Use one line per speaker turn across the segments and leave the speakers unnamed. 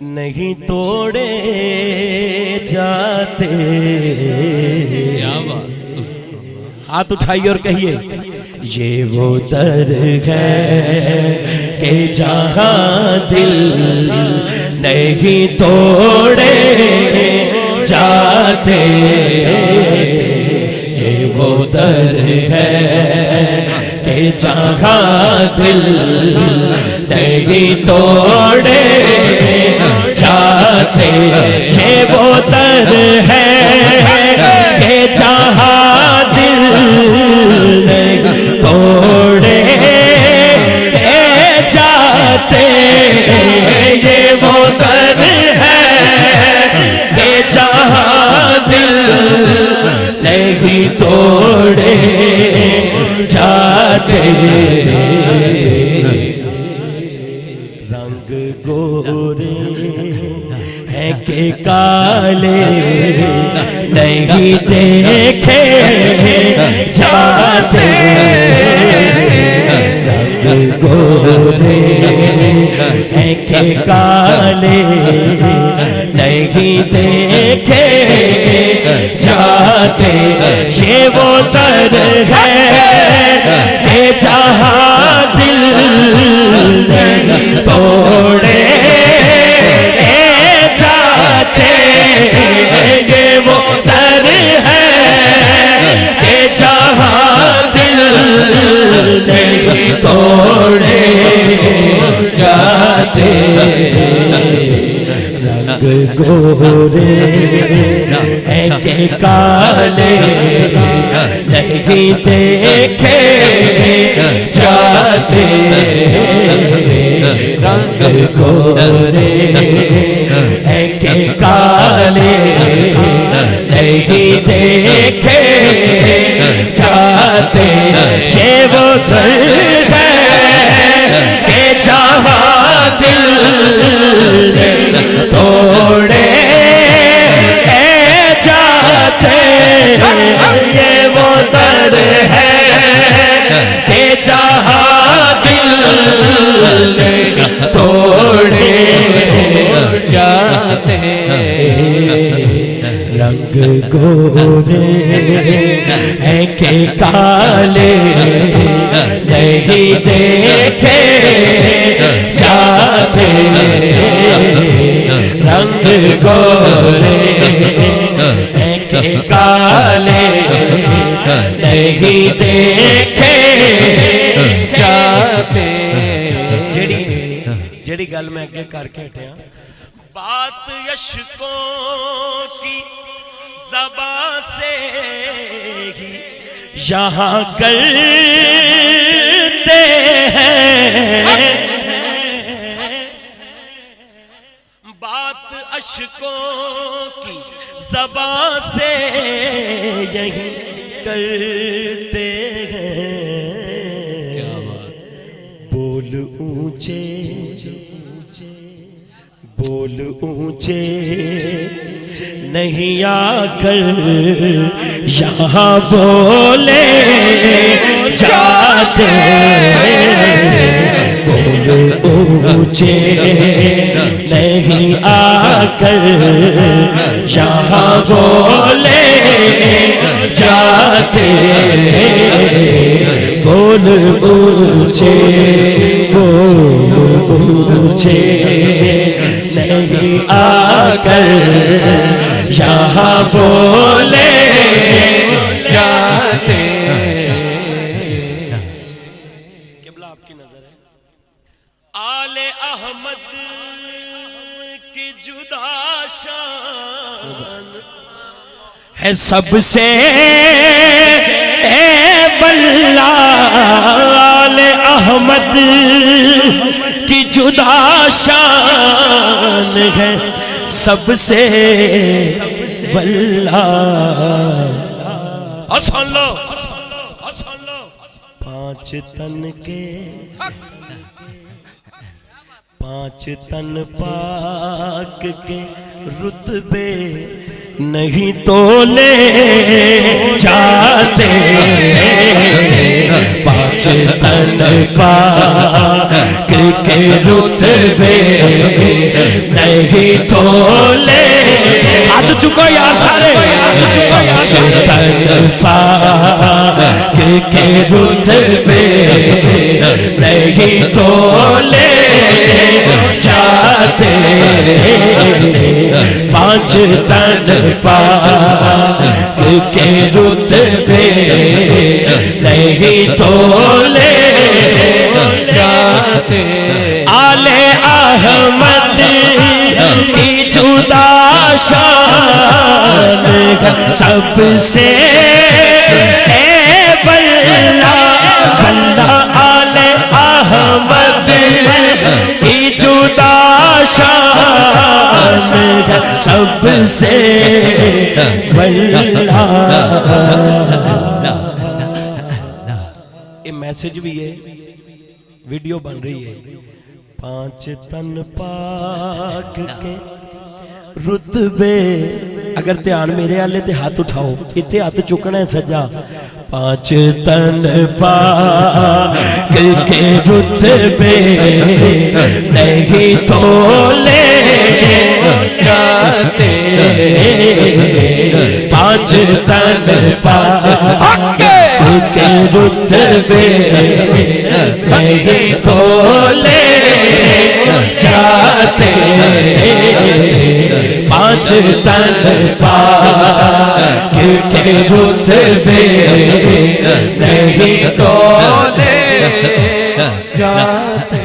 नहीं तोड़े जाते।
क्या बात।
हाथ उठाइए और कहिए, ये वो दर है कि जहाँ दिल नहीं तोड़े जाते। ये वो दर है कि जहाँ दिल नहीं तोड़े जाते। ये वो दर है कि जहाँ दिल नहीं तोड़े जाते। ये वो दर है कि जहाँ दिल नहीं तोड़े जाते। रंग गोरे हैं कि काले नहीं देखे जाते। रंग गोरे हैं कि काले नहीं देखे जाते। ये वो दर है कि जहाँ दिल नहीं तोड़े जाते। ये वो दर है कि जहाँ दिल नहीं तोड़े जाते। रंग गोरे हैं कि काले नहीं देखे जाते। रंग गोरे हैं कि काले नहीं देखे जाते। ये वो दर है कि जहाँ दिल नहीं तोड़े जाते। ये वो दर है कि जहाँ दिल नहीं तोड़े जाते। रंग गोरे हैं कि काले नहीं देखे जाते। रंग गोरे हैं कि काले नहीं देखे जाते। जेड़ी गल मैं अगे करके हटिया, बात यशकों की ज़बां से ही यहाँ करते हैं। बात अशकों की ज़बां से यही करते हैं।
क्या बात।
बोल ऊंचे बोल ऊंचे नहीं आकर यहाँ बोले जाते। बोल ऊंचे नहीं आकर यहाँ बोले जाते। बोल ऊंचे नहीं आकर यहाँ बोले जाते। किबला आपकी नजर है, आले अहमद की जुदा शान है सबसे बल्ला। आले अहमद की जुदा शान है सबसे बल्ला। सुन लो, पांच तन के पांच तन पाक के रुतबे नहीं तो ले जाते, पाँच तन पाक के रुतबे नहीं तो ले। हाथ चुको यार सारे, पाँच तन पाक के रुतबे नहीं तो ले जाते, पाँच तन पाक के रुतबे नहीं तो ले जाते। आले अहमद की जुदा शान सबसे बल्ला बल्ला। आले अहमद की जुदा शान सबसे बल्ला। ये मैसेज भी है, वीडियो बन रही है। पाँच तन पाक के रुतबे, अगर ध्यान मेरे आले ते हाथ उठाओ, इतने हाथ चुकना है सज्जा। पाँच तन पाक के रुतबे नहीं तो ले जाते, पाँच तन पाक के रुतबे नहीं तो ले जाते, पाँच तन पाक के रुतबे नहीं तो ले जाते।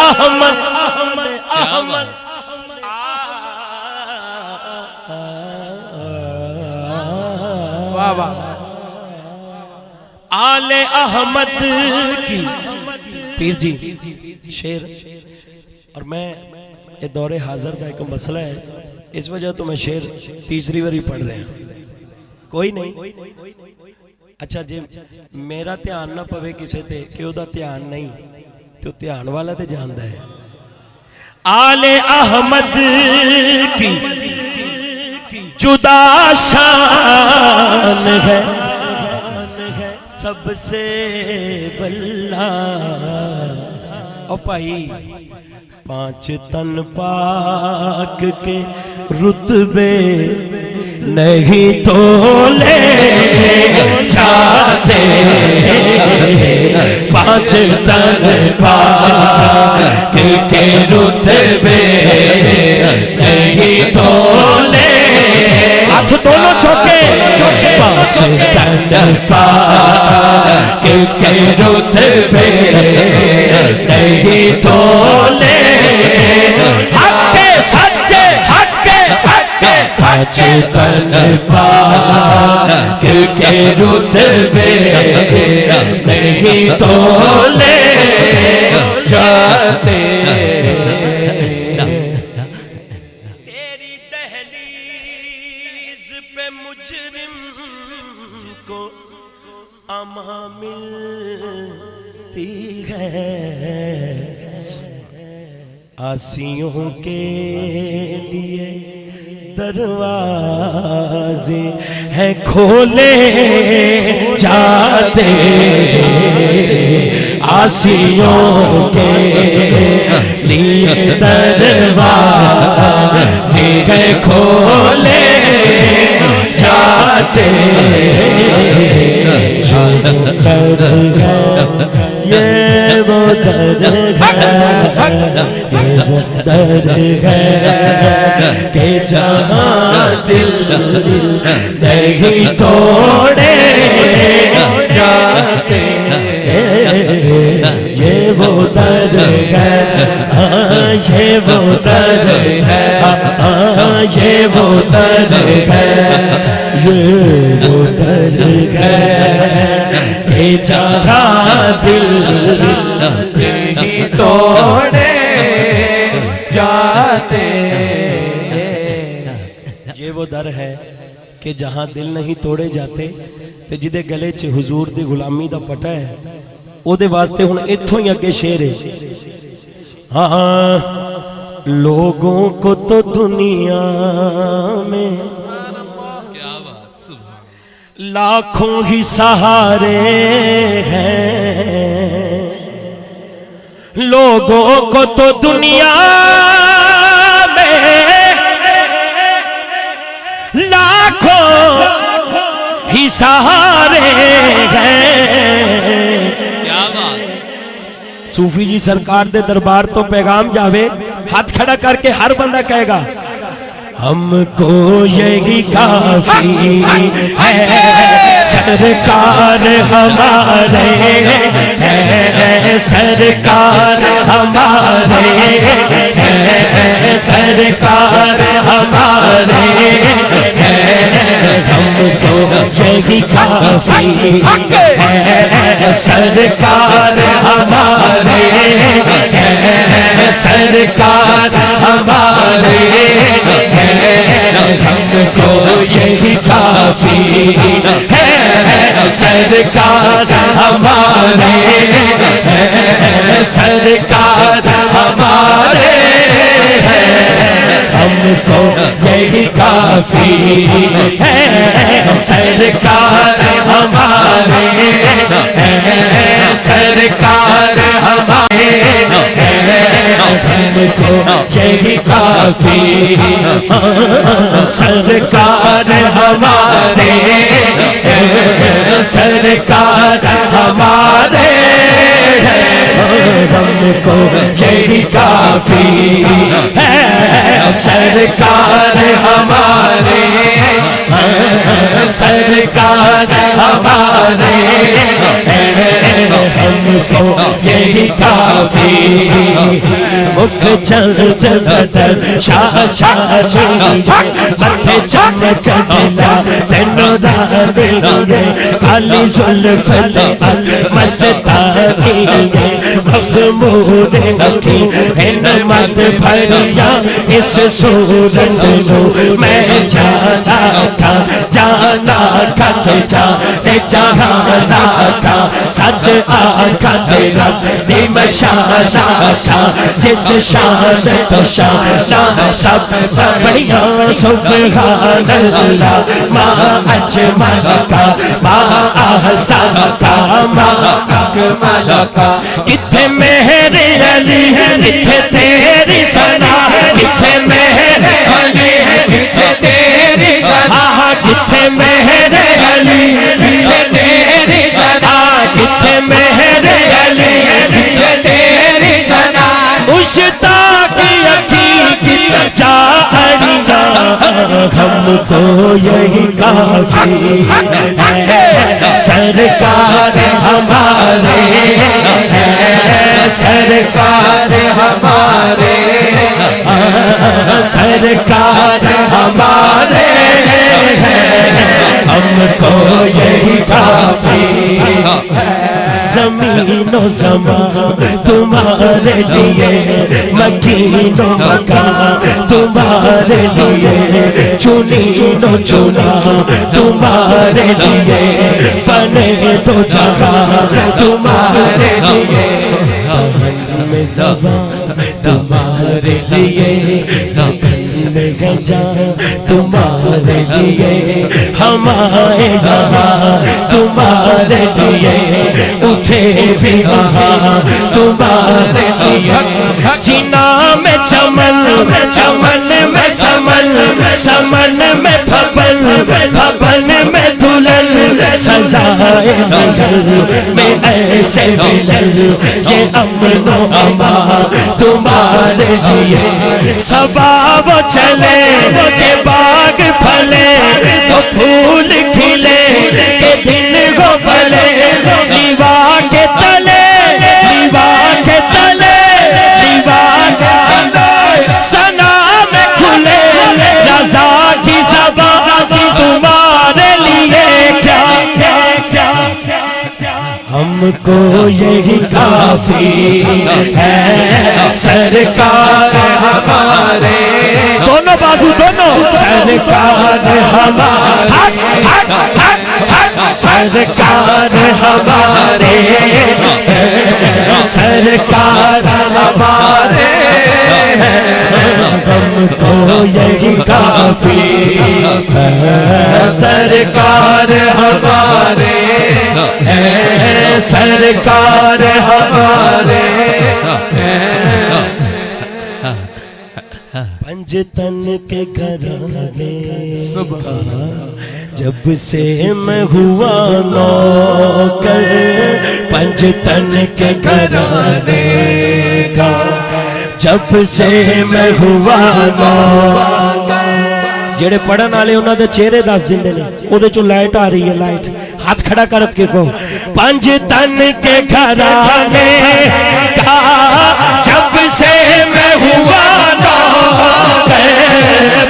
अहमद अहमद आले अहमद की पीर जी शेर। और मैं ये दौरे हाजिर का एक मसला है, इस वजह तो मैं शेर तीसरी बारी पढ़ रहे हैं। कोई नहीं, अच्छा जी मेरा ध्यान ना पवे किसी ते कि ओदा ध्यान नहीं, तो ध्यान वाला तो जानता है। आले अहमद की जुदा शान है सबसे बल्ला। और भाई पाँच तन पाक के रुतबे नहीं तो ले जाते, पाँच तन पाक के रुतबे नहीं तो ले। हाथ दोनों चौके चौके। पाँच तन पाक के रुतबे नहीं तो ले। हक्के सच्चे सच्चे सच्चे पाँच तन पाक के रुतबे नहीं तो ले जाते। तेरी दहलीज पे मुजरिम को अमा मिलती है, आसियों के लिए दरवाजे हैं खोले जाते, आसियों के लिए दरवाजे हैं खोले जाते। ये वो दर है, ये वो दर है कि जहाँ दिल नहीं तोड़े जाते। ये वो दर है, ये वो दर है, ये वो दर है, ये वो दर है कि जहाँ दिल नहीं तोड़े जाते। यो दर है कि जहां दिल नहीं तोड़े जाते ते जिदे गले च हुजूर दी गुलामी दा पटा है ओदे वास्ते हुण इत्थों ही अगे शेर है। हाँ, लोगों को तो दुनिया में
क्या बात, सुभान
लाखों ही सहारे हैं, लोगों को तो दुनिया में लाखों ही सहारे हैं।
क्या बात।
सूफी जी सरकार दे दरबार तो पैगाम जावे, हाथ खड़ा करके हर बंदा कहेगा हमको यही काफी है, सरकार हमारे है, सरकार हमारे है, सरकार हमारे है, हमको यही काफी है, सरकार हमारे है, सरकार हमारे है, हमको यही काफी है, सरकार हमारे है, सरकार हमारे है, हमको यही काफी है, सरकार हमारे है, सरकार हमारे है, हमको यही काफी, सरकार हमारे है, सरकार हमारे है, हमको यही काफी है, सरकार हमारे है, सरकार हमारे है, हमको यही काफी। मुख चल चल शाह मथे चल चल तेनो दादे काली जुल्फ मस्तानी महमूद की हिम्मत भरिया इस सूरत को मैं जाना था जाने जाना था सच आका तेरा दिमशाना था जिस शान तो शाना सब बढ़िया सुभान अल्लाह माँ अजमल का माँ अहसान का माँ अकमल का। किथे मेरे अली किथे तेरी सना, किथे मेरे अली किथे तेरी सना, किथे मेरे अली किथे तेरी सना, किथे मेरे अली किथे तेरी सना, मुश्ताक अखी किथे चाहनी जा, हमको यही काफी है, सरकार हमारे है, सरकार हमारे है, सरकार हमारे है, हमको यही काफी है। ज़मीनो ज़मा तुम्हारे लिए, मकीनो मकान तुम्हारे लिए, चुनीनो चुना तुम्हारे लिए, बने तो जगह तुम्हारे लिए, में ज़बां तुम्हारे लिए, गजा तुम्हारे लिए, हमारे यहाँ तुम्हारे लिए, उठे भी वहाँ तुम्हारे लिए, जीना में चमन चमन में समन समन में भवन भवन में दुल्हन सजाए में ऐसे ये अमनो अमा तुम्हारे लिए, सबाब चले के बाग फले तो फूल खिले के दिन को भले, दीवा के तले दीवा के तले दीवा के तले सना में खुले रज़ा की ज़बां तुम्हारे लिए क्या क्या क्या, हमको यही काफी है, सरकार हमारे। दोनों बाजू दोनों। सरकार हमारे, सरकार हमारे, सरकार हमारे, हमको यही काफी है। सरकार हमारे, सरकार हमारे, पंजतन के घराने का जब से मैं हुआ नौकर, पंजतन के घराने का जब से मैं हुआ नौकर। जेड़े पढ़न वाले उन्होंने चेहरे दस दिंदे ने, उहदे चों लाइट आ रही है, लाइट हाथ खड़ा कर के को। पंजतन के घराने का जब से मैं हुआ नौकर,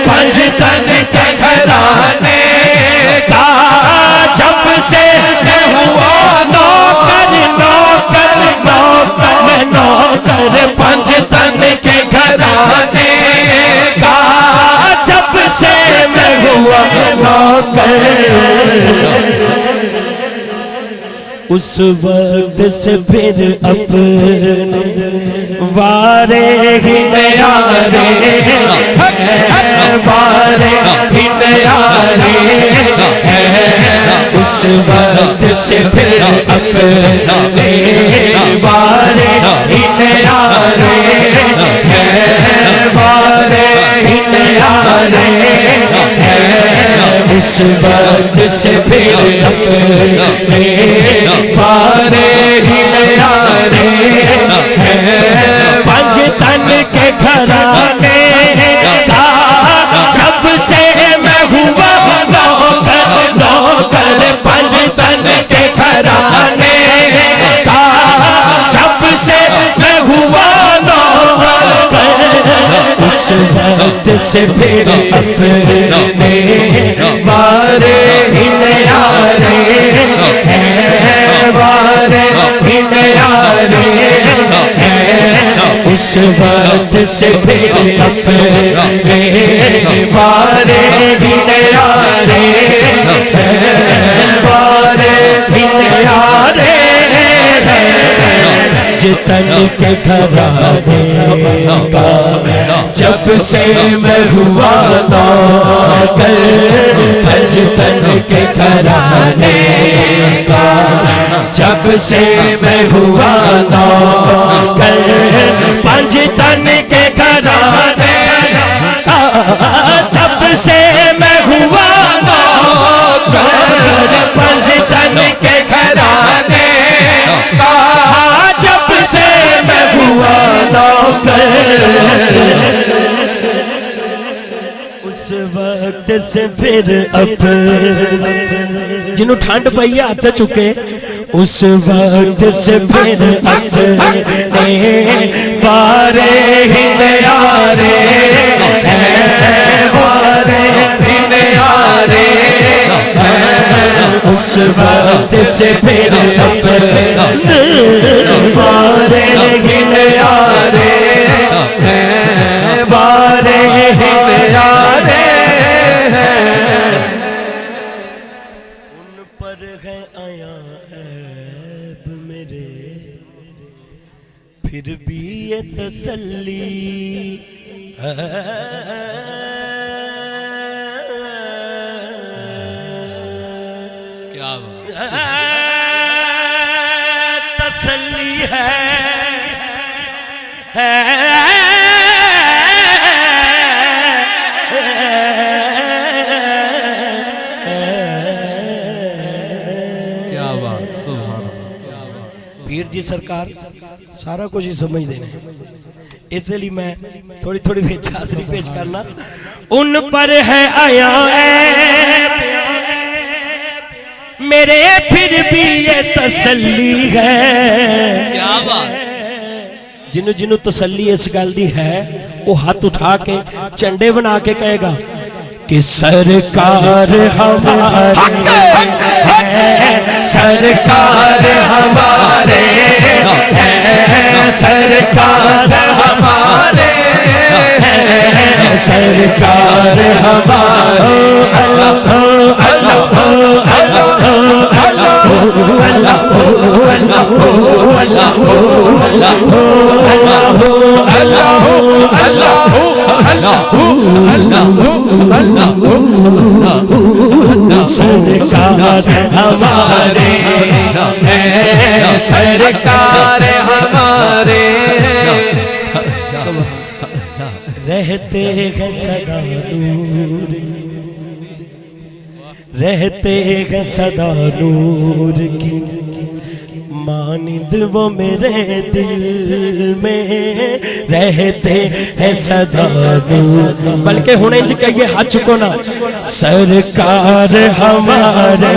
पंजतन के घराने का जब से मैं हुआ नौकर, नौकर नौकर नौकर, पंजतन के घराने का जब से मैं हुआ नौकर। उस वक्त से फिर अपने वारे ही न्यारे, वारे ही न्यारे, उस वक्त से फिर अपने वारे ही न्यारे, वारे ही न्यारे, उस वक्त से फिर अपने वारे ही न्यारे, पंजतन के घराने का जब से मैं हुआ नौकर, नौकर, पंजतन के घराने का जब से मैं हुआ नौकर, उस वक्त से फिर अपने वारे ही न्यारे, वारे ही न्यारे, उस वक्त से फिर अपने वारे ही न्यारे, वारे ही न्यारे, पंजतन के घराने का जब से मैं हुआ नौकर, पंजतन के घराने का जब से मैं हुआ नौकर, पंजतन के घराने का जब से मैं हुआ नौकर, पंजतन के घराने का जब से मैं हुआ नौकर। उस वक्त से फिर अपने जिन्हों ठंड पई है हाथ चुके, उस वक्त से फिर अपने वारे ही न्यारे, वारे ही न्यारे, उस वक्त से फिर अपने वारे ही न्यारे, वारे ही न्यारे, उन पर है आया ऐब मेरे, फिर भी ये तसल्ली है।
क्या बात,
तसल्ली है,
क्या बात,
पीर जी सरकार सारा कुछ ही समझ देने, इसलिए मैं थोड़ी थोड़ी हाजिरी पेश करना। उन पर है आया मेरे, फिर भी ये तसल्ली है।
क्या बात,
जिन्हों जिन्हों तसल्ली इस गल दी है वो हाथ उठा के झंडे बना के कहेगा कि सरकार हमारे, सरकार हमारे, सरकार हमारे, सरकार हमारे सरकार हमारे
सरकार हमारे
रहते हैं सदा नूर, रहते हैं सदा नूर की मानिंद वो मेरे दिल में रहते हैं सदा नूर। बल्कि हुणे ज कहिए हाथ चुको ना, सरकार हमारे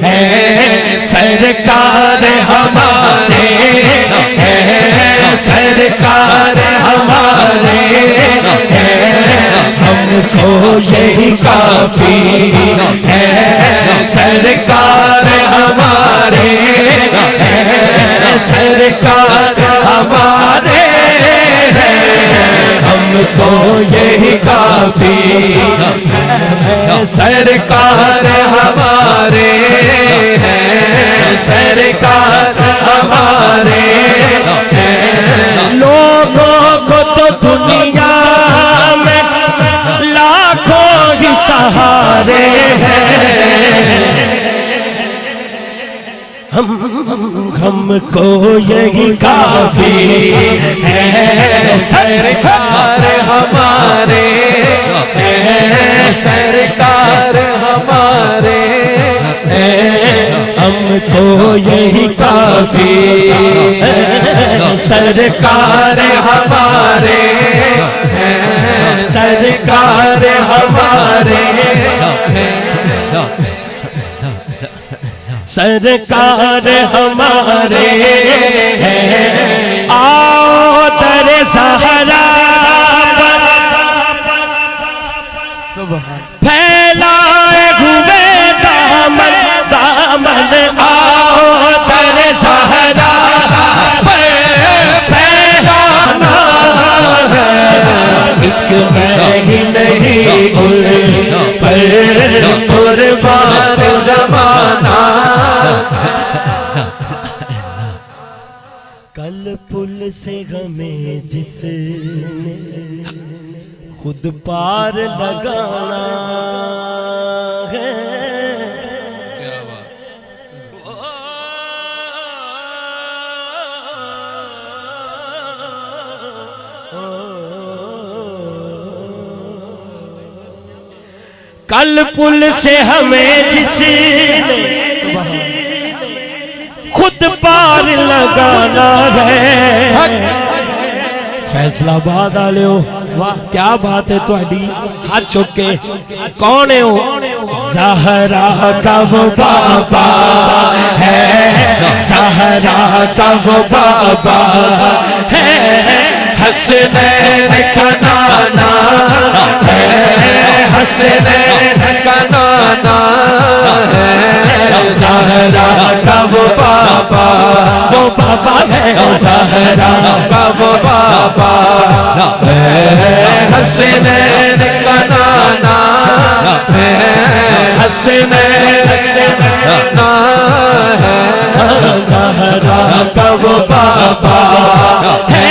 हैं, सरकार हमारे हैं, सरकार हमारे हैं, हमको यही काफी है, सरकार हमारे हैं, सरकार हमारे हैं, हमको यही काफी है, सरकार हमारे हैं, सरकार हमारे हैं। लोगों को तो दुनिया में लाखों ही सहारे हैं, हमको यही काफी है, सरकार हमारे हैं, सरकार हमारे हैं, हमको यही काफी है, सरकार हमारे हैं, सरकार हमारे हैं, सरकार हमारे हैं। आओ दर सहरा पर फैलाए हुए दामन दामन, आओ दर सहरा पर फैलाना है, एक मैं ही नहीं पर कुर्बान ज़माना। कल पुल से हमें जिसने खुद पार लगाना है,
क्या बात।
कल पुल से हमें जिसने खुद पार लगाना है। फैसलाबाद वाले हो, वाह क्या बात है तुहाडी, हाथ चुक के कौन है हो? ज़हरा का वो बाबा है, ज़हरा का वो बाबा है, हसनैन का नाना है, हसनैन का नाना है, ज़हरा का वो बाबा है, ज़हरा का वो बाबा है, हसनैन का नाना है, हसनैन का नाना है, ज़हरा का वो बाबा है,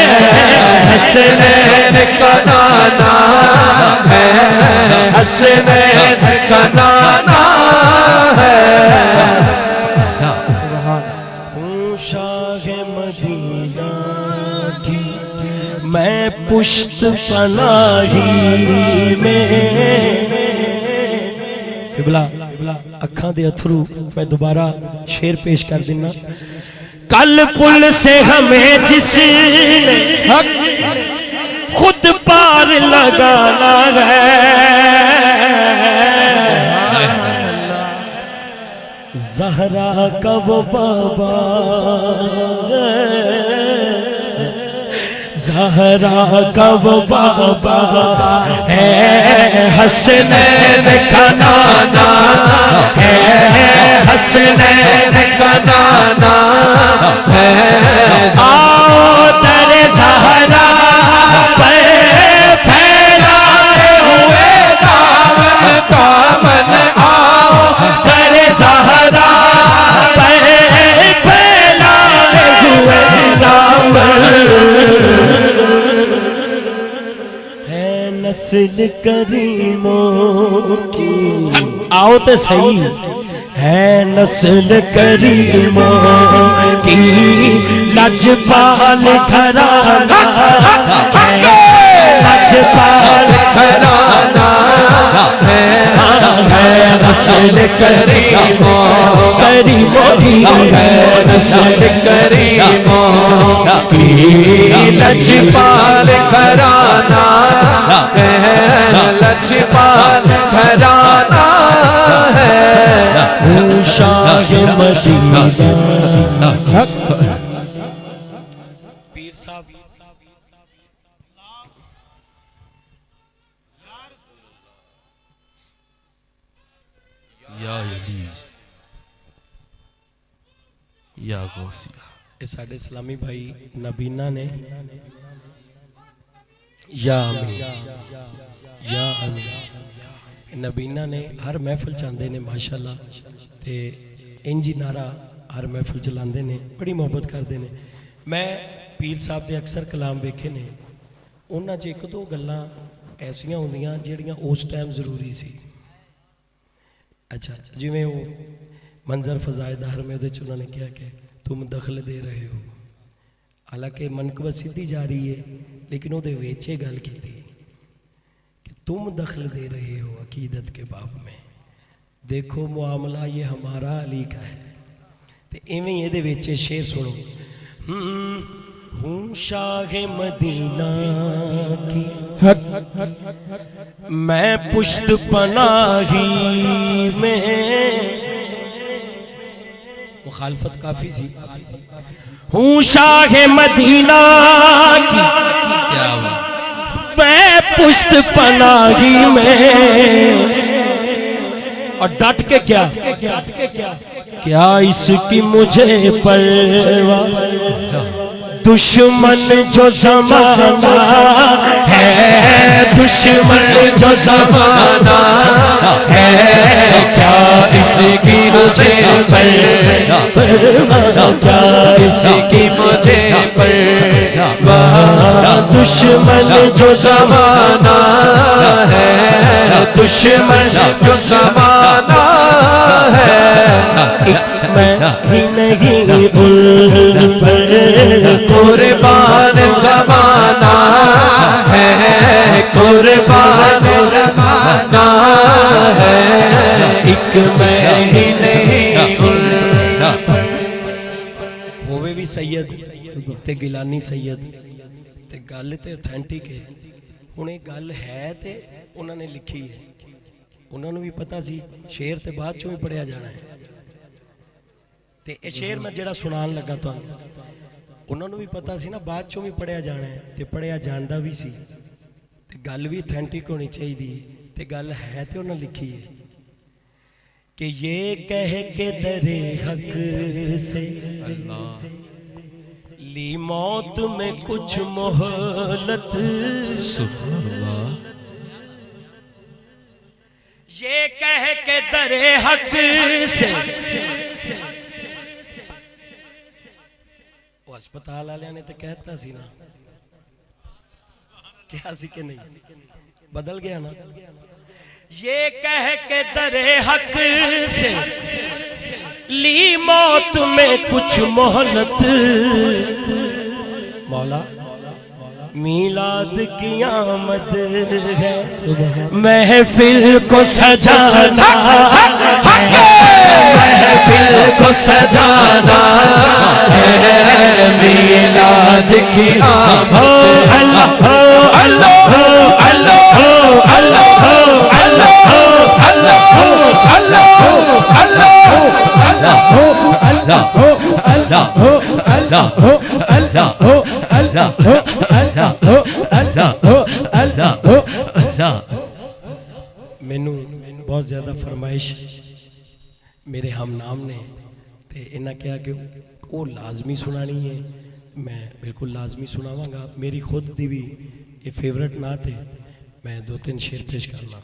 हसनैन का नाना है, हसनैन का नाना है। शाह मदीना की मैं पुश्त पनाही में, अखां दे अथरू मैं दोबारा शेर पेश कर देना। कल पुल से हमें जिसने खुद पार लगाना है, ज़हरा का वो बाबा, ज़हरा का वो बाबा है, हसनैन का नाना है, हसनैन का नाना है, आओ दर ज़हरा पर फैला नस्ल करीमों की, आओ तो सही, है नस्ल करीमों की, लजपाल घराना है, लजपाल घराना है नस्ल करीमों की, है नस्ल करीमों की,
लजपाल घराना है, लजपाल घराना है,
शाह मदीना। पीर साहब
या अली या गौसिया।
ये साडे इस्लामी भाई नबीना ने या अमीन, या अमीन। नबीना ने हर महफिल चाहते ने माशाअल्लाह, ते इंजी नारा हर महफिल चलाते ने, बड़ी मुहब्बत करते हैं। मैं पीर साहब के अक्सर कलाम वेखे ने, उन्हां च एक दो गल्लां ऐसियां होंदियां जिहड़ियां उस टाइम जरूरी सी। अच्छा, जिवें वो मंजर फजायदार में उहदे च उन्होंने क्या कि तुम दखल दे रहे हो, हालांकि मनकबत सीधी जा रही है, लेकिन वो वेचे गल की कि तुम दखल दे रहे हो अकीदत के बाब में, देखो मुआमला ये हमारा अली का है। तो इवें ये वेचे शेर सुनो। हूँ शाह मदीना की मैं पुश्त पनाही में, मुखालफत काफी सी। हूँ शाह मदीना की
क्या बात,
मैं पुश्त पनाही में, और डट के क्या क्या इसकी मुझे परवाह, दुश्मन जो ज़माना है, दुश्मन जो ज़माना है, क्या इसकी मुझे परवाह, क्या इसकी मुझे परवाह, दुश्मन जो ज़माना है, दुश्मन जो ज़माना है, मैं ही नहीं उन पर कुर्बान ज़माना है, कुर्बान ज़माना है, एक मैं ही नहीं उन पर। होवे भी सैयद ते गिलानी सैयद, ते गल ते ऑथेंटिक है। हुण ये गल है ते उन्होंने लिखी है, उन्होंने भी पता सी शेर ते बाद चों भी पढ़िया जाना है। ते ये शेर मैं जेड़ा सुनान लगा तुहानू, उन्होंने भी पता सी ना बाद चों भी पढ़िया जाना है, ते पढ़िया जानदा भी सी, ते गल भी ऑथेंटिक होनी चाहिए, ते गल है ते उन्होंने लिखी है कि ये कह के दरे हक से ली मौत में कुछ मोहलत, ये कह के दरे हक से, वो अस्पताल वाले ने तो कहता सी ना, क्या सी के नहीं, बदल गया ना। ये कह के दरे हक से ली मौत में कुछ मोहलत, मौला मीलाद की आमद है, महफिल को सजाना है, महफिल को सजाना है, मीलाद की आमद। अल्लाह अल्लाह अल्लाह अल्लाह मैनू बहुत ज्यादा फरमाइश मेरे हम नाम ने, ते इन्हें कहा कि वो लाजमी सुनानी है, मैं बिल्कुल लाजमी सुनावांगा। मेरी खुद दी भी ये फेवरेट नात है, मैं 2-3 शेर पेश करना।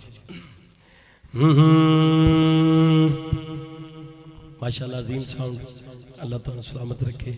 माशाल्लाह अजीम साउंड, अल्लाह ताला सलामत रखे।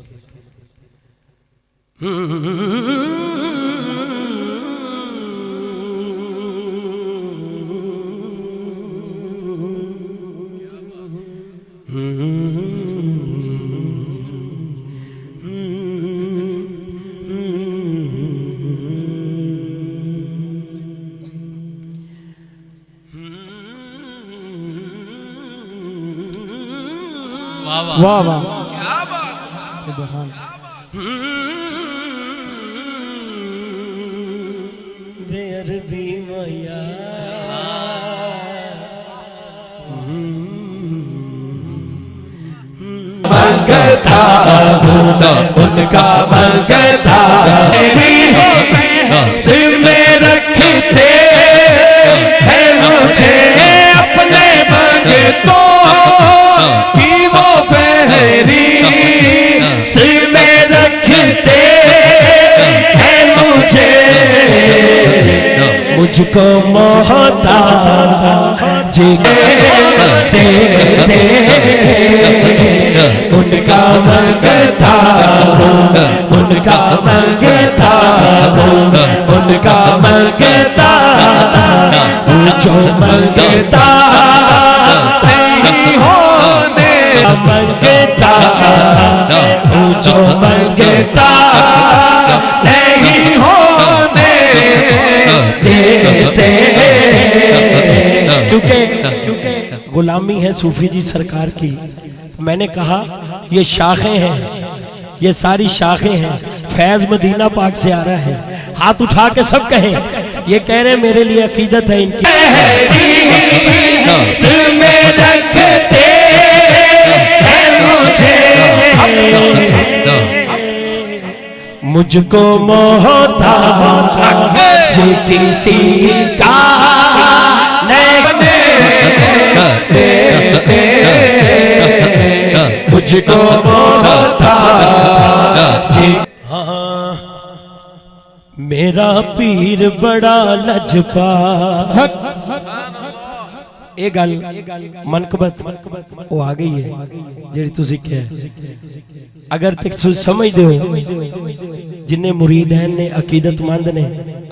वाह वाह सुभान
बेअरबी मैया
मंगता हूँ उनका मंगता सिर में रखते हैं मुझे अपने मंगतों की वो फेरी सिर में रखते हैं मुझे
मुझको मोहताज दे दे
उनका मंगता हूँ उनका मंगता हूँ उनका मंगता हूँ जो मंगता नहीं होने
मंगता
हूँ जो मंगता नहीं होने देते
क्योंकि गुलामी है सूफी जी सरकार की। मैंने कहा ये शाखें हैं, ये सारी शाखें हैं, फैज मदीना पाक से आ रहा है। हाथ उठा के सब कहें, ये कह रहे हैं मेरे लिए अकीदत है इनकी।
में रखते हैं मुझे
मुझको मोहताज किसी का
मुझको मोहताज
हाँ मेरा पीर बड़ा लजपा। ਇਹ ਗੱਲ मनकबत वो आ गई है ਜਿਹੜੀ ਤੁਸੀਂ ਕਿਹਾ अगर तुम समझते हो जिन्ने मुरीद हैं ने अकीदतमंद ने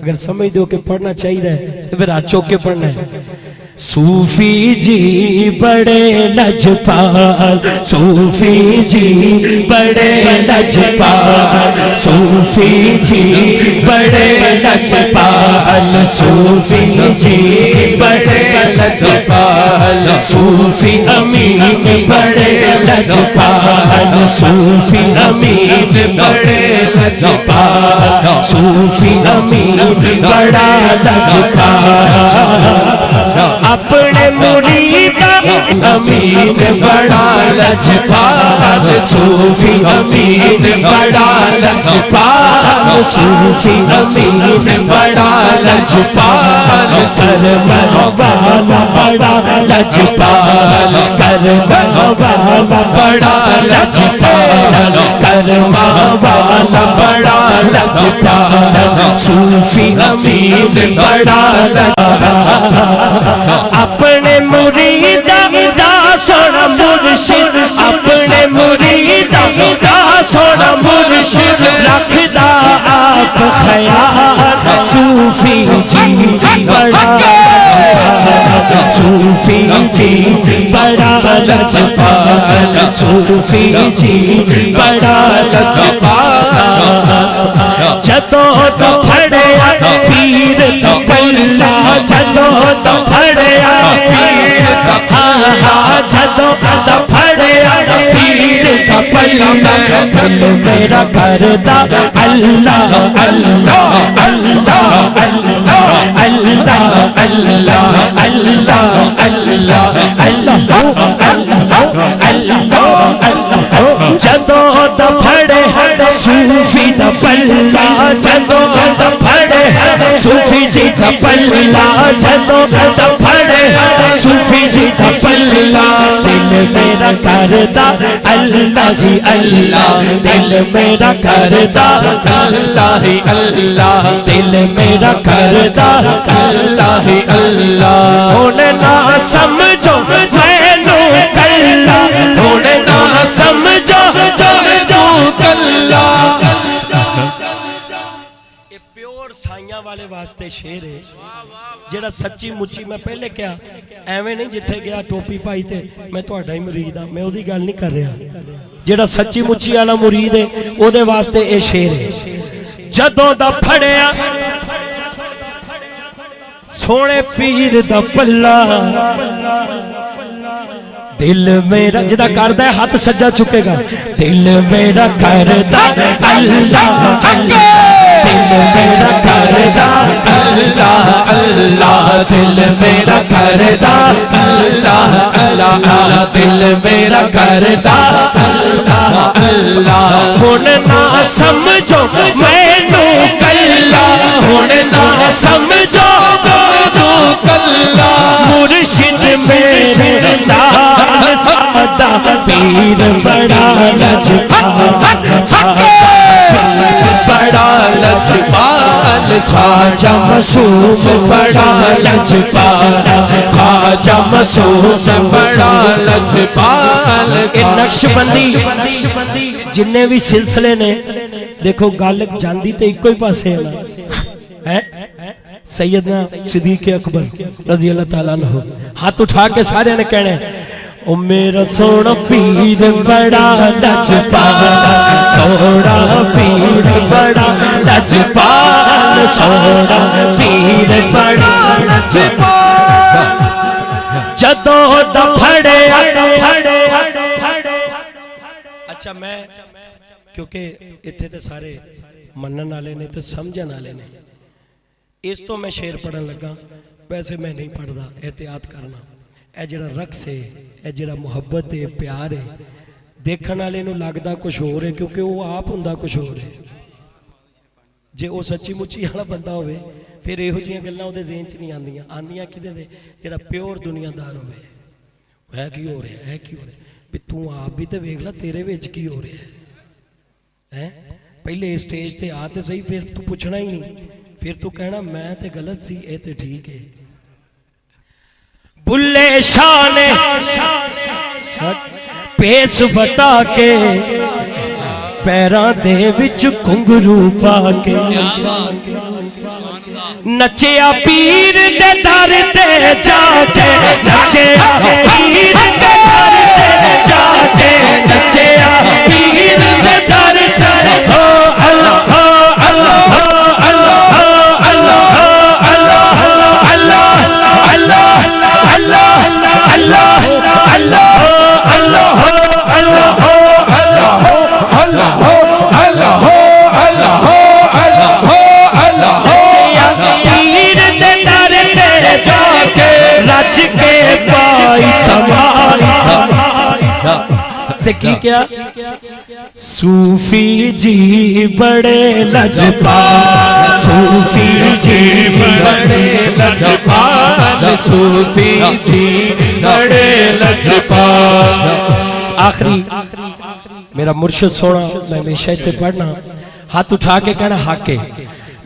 अगर समझते हो कि पढ़ना चाहिए तो फिर हाथ चौक के पढ़ना है। सूफी जी बड़े लजपाल सूफी जी बड़े लजपाल सूफी जी बड़े लजपाल सूफी जी बड़े लजपाल सूफी अमीन बड़े लजपाल सूफी अमीन बड़े लजपाल सूफी अमीन बड़ा लजपाल अपने मुरीद अमीन बड़ा लजपाल सूफी अमीन बड़ा लजपाल सूफी अमीन बड़ा लजपाल करमवाला बड़ा लजपाल करमवाला बड़ा लजपाल करमवाला बड़ा लजपाल सूफी अमीन बड़ा अपने मुरीदा दा सोना मुर्शिद अपने मुरीदा दा सोना मुर्शिद रखदा आप ख्याल सूफी जी बड़ा सूफी जी बड़ा लजपाल सूफी जी बड़ा लजपाल जदों तो फड़े पीर तो पल्ला जदों तो फड़े पीर जदों तो फड़े पीर तो पल्ला दिल मेरा करदा अल्लाह अल्लाह अल्लाह अल्लाह अल्लाह अल्लाह अल्लाह अल्लाह अल्लाह अल्लाह जदों तो फड़े सूफी दा पल्ला जदों तो फड़े सूफी जी दा पल्ला जदों तो फड़े सूफी जी दा पल्ला दिल मेरा करदा अल्लाह ही अल्लाह दिल मेरा करदा
अल्लाह ही अल्लाह
दिल मेरा करदा
अल्लाह ही अल्लाह
हुण ना समझो मैनू कल्ला हुण ना समझो
कल्ला
प्योर साइयां वाले वास्ते शेर है जेड़ा सच्ची मुच्ची मैं पहले क्या एवें नहीं जिथे गया टोपी पाई ते मैं तुहाडा ही मुरीद हां मैं ओदी गल नहीं कर रहा जेड़ा सच्ची मुच्ची वाला मुरीद है ओदे वास्ते ये शेर है जदों दा फड़िया सोने पीर दा पल्ला दिल मेरा जिदा करदा है हाथ सज्जा चुकेगा। दिल मेरा करदा अल्लाह अल्लाह, दिल मेरा करदा
अल्लाह अल्लाह, दिल मेरा करदा अल्लाह अल्लाह, दिल मेरा करदा अल्लाह अल्लाह।
हुण ना समझो मैनू कल्ला, हुण ना समझो
तू कल्ला,
मुर्शिद मेरे नाल सादा पीर बड़ा लजपाल,
बड़ा लजपाल ख्वाजा मसूम, बड़ा लजपाल ख्वाजा मसूम, बड़ा लजपाल।
नक्शबंदी जिन्ने भी सिलसिले ने देखो गल जांदी तो इको ही पासे है सैयदना सिद्दीक अकबर रजी अल्लाह ताला अन्हु। हाथ उठा के सारे ने कहने ओ मेरा सोना पीर बड़ा लजपाल, सोना पीर बड़ा लजपाल, सोना पीर बड़ा लजपाल। जदों दा फड़े अच्छा मैं क्योंकि इत्थे ते सारे मनन वाले ने तो समझन वाले ने, इस तो मैं शेर पढ़न लगा। वैसे मैं नहीं पढ़ता, एहतियात करना। यह जिहड़ा रक्स है, यह जिहड़ा मुहब्बत है, प्यार है, देखने वाले नूं लगदा कुछ होर है क्योंकि वो आप हुंदा कुछ होर है। जे वो सच्ची मुच्ची वाला बंदा होवे फिर इहो जिहियां गल्लां उहदे ज़हन च नहीं आंदियां। आंदियां किहदे दे? जिहड़ा प्योर दुनियादार होवे। है की हो रहा है की हो रहा भी तू आप भी तो वेख ला तेरे विच की हो रहा है। पहले स्टेज ते आ ते सही, फिर तू पुछना ही नहीं, फिर तू कहना मैं ते गलत सी, ए ते ठीक है। बुल्ले शाह ने पेश बता के पैरां दे विच घुंघरू पा के नचिया पीर दे दर ते जाके, नचिया पीर दे दर ते जाके, नचिया पीर दे दर ते। ओ अल्लाह अल्लाह अल्लाह अल्लाह अल्लाह अल्लाह अल्लाह अल्लाह की क्या सूफी जी बड़े लजपाल, सूफी जी
बड़े लजपाल, सूफी जी बड़े लजपाल।
आखिरी मेरा मुर्शिद सोना, मैं हमेशा इतने पढ़ना, हाथ उठा के कहना हाके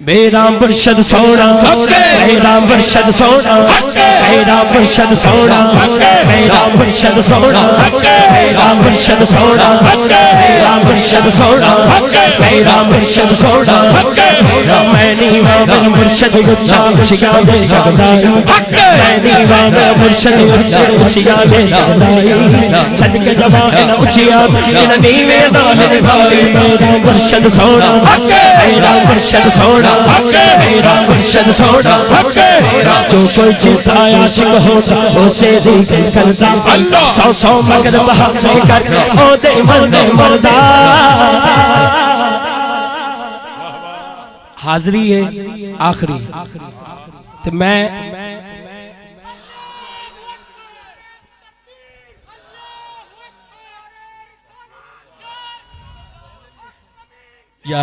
मेरा मुर्शिद सोना, मेरा मुर्शिद सोना, मेरा मुर्शिद सोना, मेरा मुर्शिद सोना, मेरा मुर्शिद सोना, मेरा मुर्शिद सोना, मेरा मुर्शिद सोना। मैं नहीं मेरा मुर्शिद उच्चा छिका दे सकता, मैं नहीं मेरा मुर्शिद उच्चा छिका दे सकता। सदके जवान उचिया इन नीवे नाल निभाई, मेरा मुर्शिद सोना, मेरा मुर्शिद सोना, मेरा मुर्शिद सोना। जो कोई चीज आशिक होता उसे दिल करता, सौ सौ मगर बहाने कर ओ दे मरने मरदा। हाजरी है आखिरी तो मैं या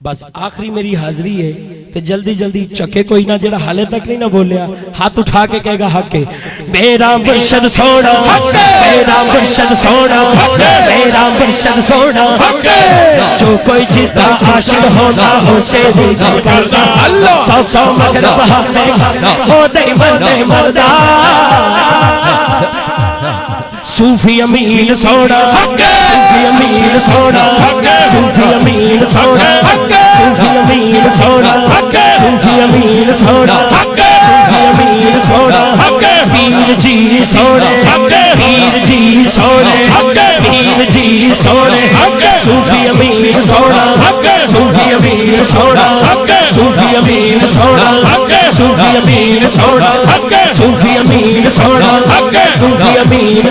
बस आखिरी मेरी हाजरी है तो जल्दी जल्दी चके कोई ना जेड़ा हाले तक नहीं ना बोलिया हाथ उठा के कहेगा हके मेरा मुर्शिद सोना, मेरा मुर्शिद सोना, मेरा मुर्शिद सोना। जो कोई चीज का आशिक होना उसे दिल करता, सौ सौ मगर बहाने हो नहीं मरने मरदा। सूफी अमीन सोना, सूफी अमीन सोना, सूफी अमीन सोना, सूफी अमीन सोना, सूफी अमीन सोना, सूफी अमीन सोना। पीर जी सोने, पीर जी सोने, पीर जी सोने। सूफी अमीन सोना, सूफी अमीन सोना, सूफी अमीन सोना सूफी अमीन सोना सूफी अमीन सोना सूफी अमीन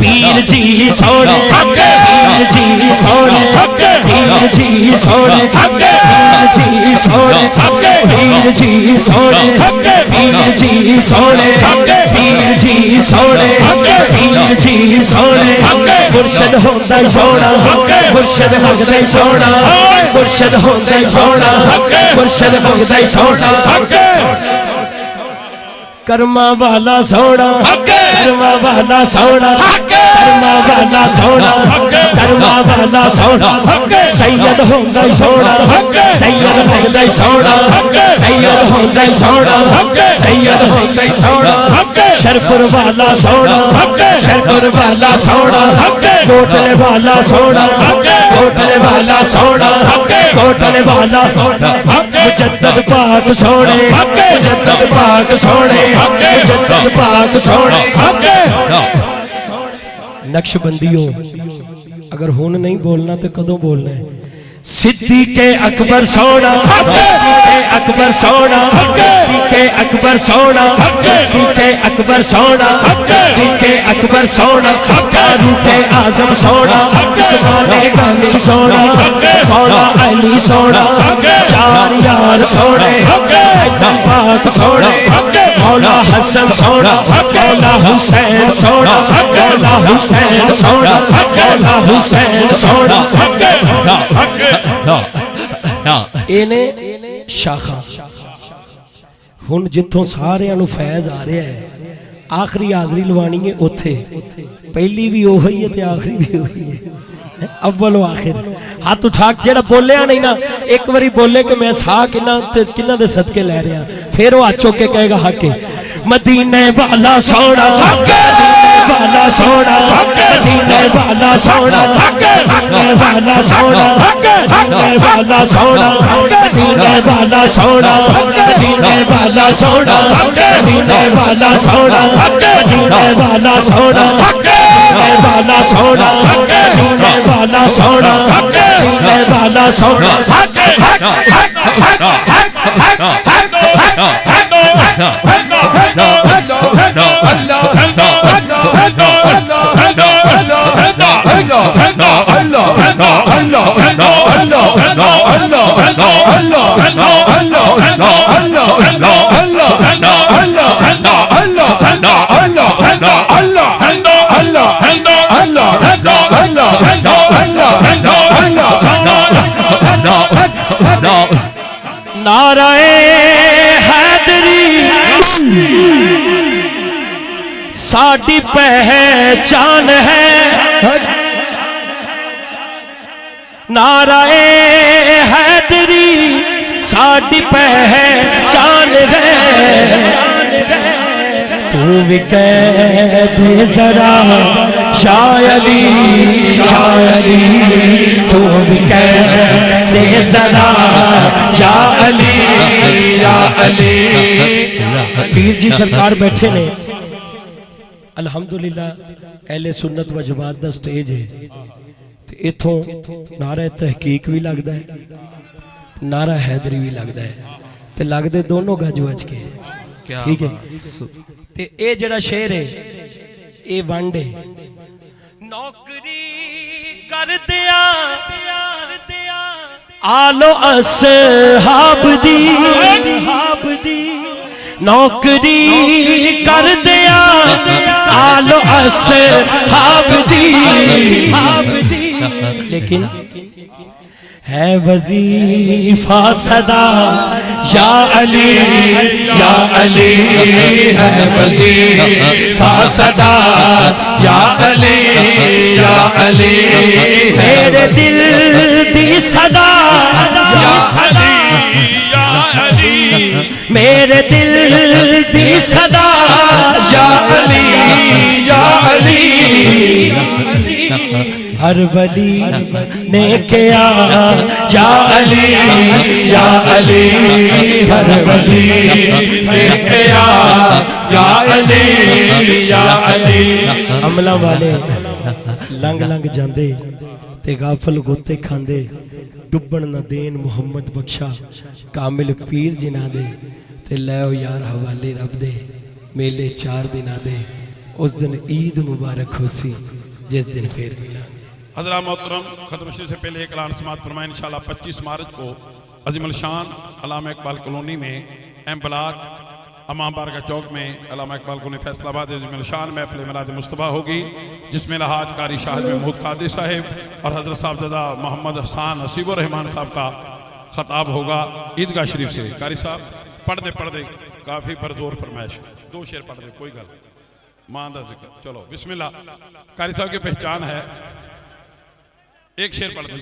पीर जी सोना पीर जी सोना पीर जी सोना पीर जी सोना पीर जी सोना पीर जी सोने पीर जी सोने पीर जी सोने मुर्शद होता ही सोना मुर्शद होता ही सोना मुर्शद होता ही सोना मुर्शद होता ही सोना कर्मा वाला सोना कर्मा वाला सोना कर्मा वाला सोना कर्मा वाला सोना सैयद होता ही सोना सैयद होता ही सोना सैयद होता ही सोना सैयद होता ही सोना शरपुर वाला सोना शरपुर वाला सोना कोटले वाला सोना कोटले वाला सोना कोटले वाला मुजद्दद पाक सोने मुजद्दद पाक सोने मुजद्दद पाक सोने नक्शबंदियों अगर हुन नहीं बोलना तो कदों बोलना है सिद्दीक़ अकबर सोना सिद्दीक़ अकबर सोना सिद्दीक़ अकबर सोना सिद्दीक़ अकबर सोना सिद्दीक़ अकबर सोना फारूक़ आज़म सोना उस्मान गनी सोना मौला अली सोना चार यार सोने पाक सोना मौला हसन सोना मौला हुसैन सोना मौला हुसैन सोना मौला हुसैन सोना इने शाखा हुन जिथों सारियां नूं फैज आ रहा है आखिरी हाजरी लवानी है उथे पहली भी ओही है ते आखिरी भी ओही है अव्वल व आखिर हाथ उठा के जेड़ा बोलिया नहीं ना एक बारी बोले कि मैं सा किन्ना दे सदके ले रहा फिर वो हाथ चुक के कहेगा हक मदीने वाला सोना वाला सोना मदीने वाला सोना मदीने वाला सोना मदीने वाला सोना मदीने वाला सोना मदीने वाला सोना मदीने वाला सोना मदीने वाला सोना मदीने वाला सोना मदीने वाला सोना मदीने वाला सोना नाराए हैदरी साडी पहचान है नाराए हैदरी साडी पहचान है तू भी कह दे जरा शायरी शायरी तू भी कह दे जरा या अली या अली पीर जी सरकार बैठे ने अल्हम्दुलिल्लाह अहले सुन्नत व जमात दा स्टेज है इथों नारा तहकीक भी लगता है नारा हैदरी भी लगता है ते लगते दोनों गज वज के ठीक है ते ए जड़ा शेर है ए वंड है नौकरी कर दिया आलो असहाब दी नौकरी कर दिया आलो असहाब दी लेकिन है वजीफा सदा या अली है वजीफा सदा या अली मेरे दिल दी सदा या अली मेरे दिल दी सदा या अली हर वली ने किया या अली हर वली ने किया या अली अमला वाले लंघ लंघ जांदे ते गाफल गोते खांदे डुबण न देन मुहम्मद बख्शा कामिल पीर जिना दे ते लो यार हवाले रब दे मेले 4 दिन दे उस दिन ईद मुबारक होसी जिस दिन फिर मिला।
हज़रात मोहतरम खत्म से पहले एक ऐलान समात फरमाएं। इंशाल्लाह 25 मार्च को अजीमुल शान अल्लामा इकबाल कॉलोनी में एम ब्लॉक अमाम बारगाह चौक में अल्लामा इकबाल कॉलोनी फैसलाबाद अजीमुल शान महफिल मिलाद मुस्तफ़ा होगी, जिसमें लहाज कारी शाह महमूद कादिर साहिब और हज़रत साहबजादा मोहम्मद हसान नसीबुर रहमान साहब का खताब होगा ईदगाह शरीफ से। कारी साहब पढ़ दे काफ़ी पर जोर फरमाइश 2 शेर पढ़ दे, कोई गल मान का जिक्र। चलो बिस्मिल्लाह। कारी साहब की पहचान है, एक शेर पढ़ दे।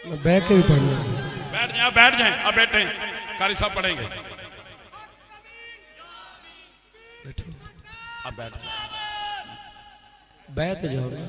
मैं बैठ के भी पढ़ना,
बैठ जाए अब बैठे, कारी साहब पढ़ेंगे। अब बैठ
बैठ जाओ ना।